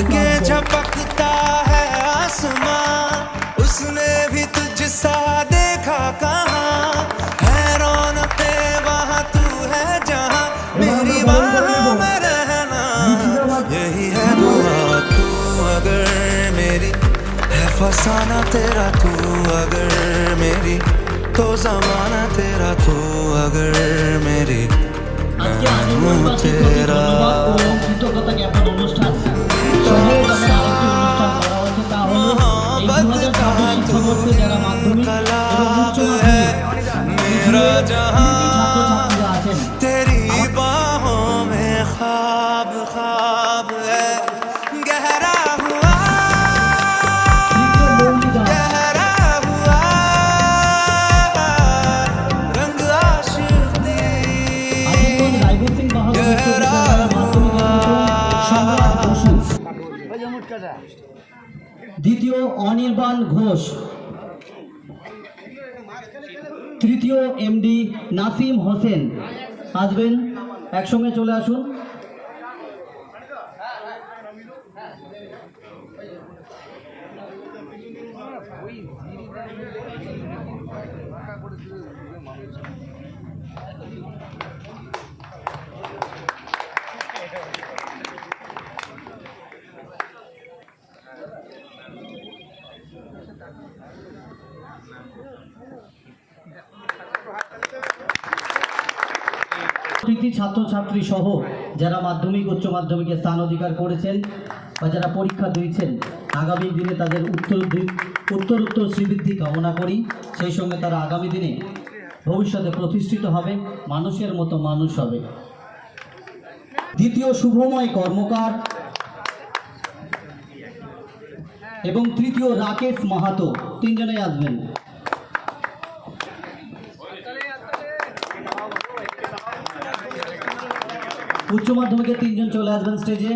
के झपकता है आसमां, उसने भी तुझसा देखा कहाँ, है रौनके वहाँ तू है जहाँ, मेरी बाहों में रहना यही है दुआ। तू अगर मेरी है फसाना तेरा, तू अगर मेरी तो जमाना तेरा, तू अगर मेरी तेरा। কৃতজ্ঞতা জ্ঞাপন অনুষ্ঠান শিক্ষাবর্ষে যারা মাধ্যমিক এবং উচ্চ মাধ্যমিক ছাত্রছাত্রীরা আছেন, तेरी बाहों में ख्वाब ख्वाब है गहरा हुआ, गहरा हुआ रंग आशिकी गहरा দ্বিতীয় অনির্বাণ ঘোষ, তৃতীয় এমডি নাসিম হোসেন আসবেন, একসঙ্গে চলে আসুন। কৃতি ছাত্রছাত্রী সহ যারা মাধ্যমিক উচ্চ মাধ্যমিকে স্থান অধিকার করেছেন বা যারা পরীক্ষা দিয়েছেন, আগামী দিনে তাদের উত্তরোত্তর শ্রীবৃদ্ধি কামনা করি। সেই সঙ্গে তারা আগামী দিনে ভবিষ্যতে প্রতিষ্ঠিত হবে, মানুষের মতো মানুষ হবে। দ্বিতীয় শুভময় কর্মকার এবং তৃতীয় রাকেশ মাহাতো, তিনজনেই আসবেন। উচ্চ মাধ্যমিকের তিনজন চলে আসবেন স্টেজে।